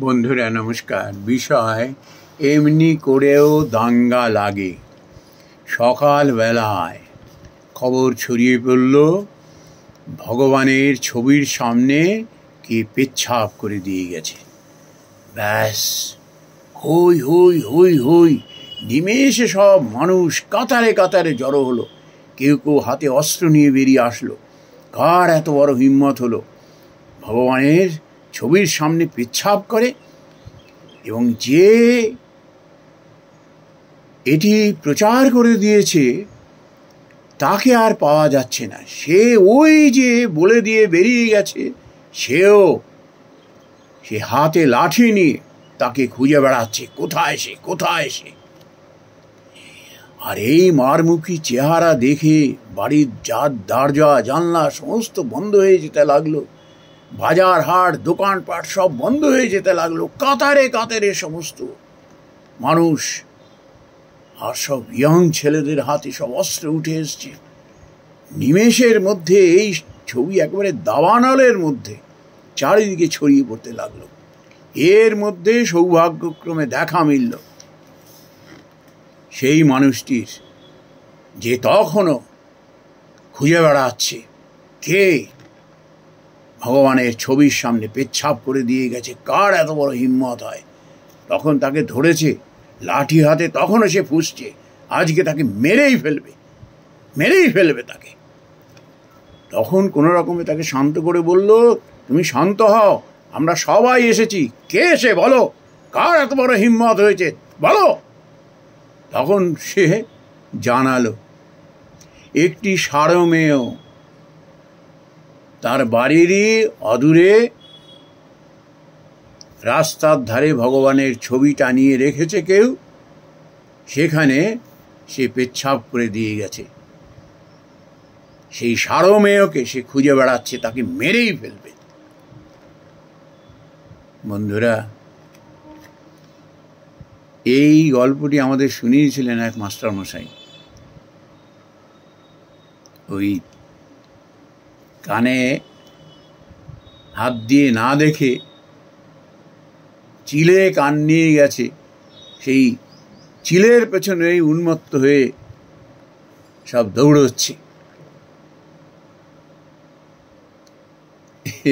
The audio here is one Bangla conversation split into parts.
বন্ধুরা নমস্কার। বিষয় এমনি করেও দাঙ্গা লাগে। সকালবেলায় খবর ছড়িয়ে পড়ল ভগবানের ছবির সামনে কে পেচ্ছাপ করে দিয়ে গেছে। ব্যাস হই হই হই হই, নিমেষে সব মানুষ কাতারে কাতারে জড়ো হলো। কেউ কেউ হাতে অস্ত্র নিয়ে বেরিয়ে আসলো। কার এত বড় হিম্মত হলো ভগবানের ছবির সামনে পেচ্ছাপ করে? এবং যে এটি প্রচার করে দিয়েছে তাকে আর পাওয়া যাচ্ছে না। সে ওই যে বলে দিয়ে বেরিয়ে গেছে, সে হাতে লাঠি নিয়ে তাকে খুঁজে বেড়াচ্ছে, কোথায় সে, কোথায় সে। আর এই মারমুখী চেহারা দেখে বাড়ির দরজা জানলা সমস্ত বন্ধ হয়ে যেতে লাগলো। বাজার হাট দোকানপাট সব বন্ধ হয়ে যেতে লাগলো। কাতারে কাতারে সমস্ত মানুষ, আর সব ইয়ং ছেলেদের হাতে সব অস্ত্র উঠে এসছে। নিমেষের মধ্যে এই ছবি একেবারে দাবানলের মধ্যে চারিদিকে ছড়িয়ে পড়তে লাগলো। এর মধ্যে সৌভাগ্যক্রমে দেখা মিলল সেই মানুষটির, যে তখনও খুঁজে বেড়াচ্ছে কে ভগবানের ছবির সামনে পেচ্ছাপ করে দিয়ে গেছে। কার এত বড় হিম্মত হয়? তখন তাকে ধরেছে লাঠি হাতে, তখনও সে ফুঁসছে আজকে তাকে মেরেই ফেলবে তাকে। তখন কোনো রকমে তাকে শান্ত করে বলল, তুমি শান্ত হও, আমরা সবাই এসেছি। কে সে বলো, কার এত বড় হিম্মত হয়েছে বলো। তখন সে জানালো একটি সারমেয়, তার বাড়িরই অদূরে রাস্তার ধারে ভগবানের ছবি টানিয়ে রেখেছে কেউ, সেখানে সে পেচ্ছাপ করে দিয়ে গেছে। সেই সারমেয়কে সে খুঁজে বেড়াচ্ছে, তাকে মেরেই ফেলবে। বন্ধুরা, এই গল্পটি আমাদের শুনিয়েছিলেন এক মাস্টারমশাই। ওই কানে হাত দিয়ে না দেখে চিলে কান নিয়ে গেছে, সেই চিলের পেছনে উন্মত্ত হয়ে সব দৌড়চ্ছে।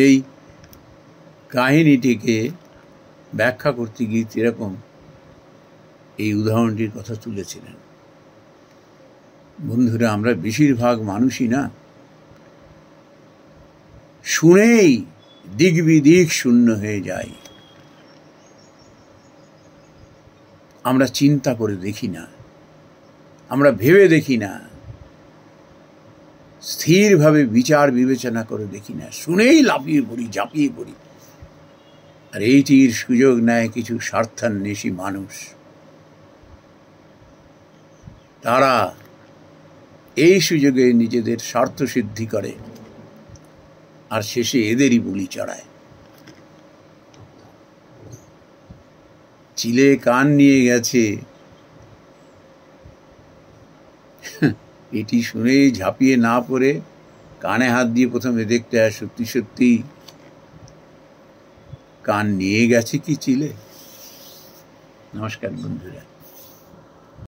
এই কাহিনীটিকে ব্যাখ্যা করতে গিয়ে এরকম এই উদাহরণটির কথা তুলেছিলেন। বন্ধুরা, আমরা বেশিরভাগ মানুষই না শুনেই দিক বিদিক শূন্য হয়ে যাই। আমরা চিন্তা করে দেখি না, আমরা ভেবে দেখি না, স্থিরভাবে বিচার বিবেচনা করে দেখি না, শুনেই লাফিয়ে পড়ি, ঝাঁপিয়ে পড়ি। আর এইটির সুযোগ নেয় কিছু স্বার্থান্বেষী মানুষ। তারা এই সুযোগে নিজেদের স্বার্থ সিদ্ধি করে আর শেষে এদেরই বলি চড়ায়। চিলে কান নিয়ে গেছে, এটি শুনেই ঝাঁপিয়ে না পড়ে কানে হাত দিয়ে প্রথমে দেখতে হয় সত্যি সত্যি কান নিয়ে গেছে কি চিলে। নমস্কার বন্ধুরা।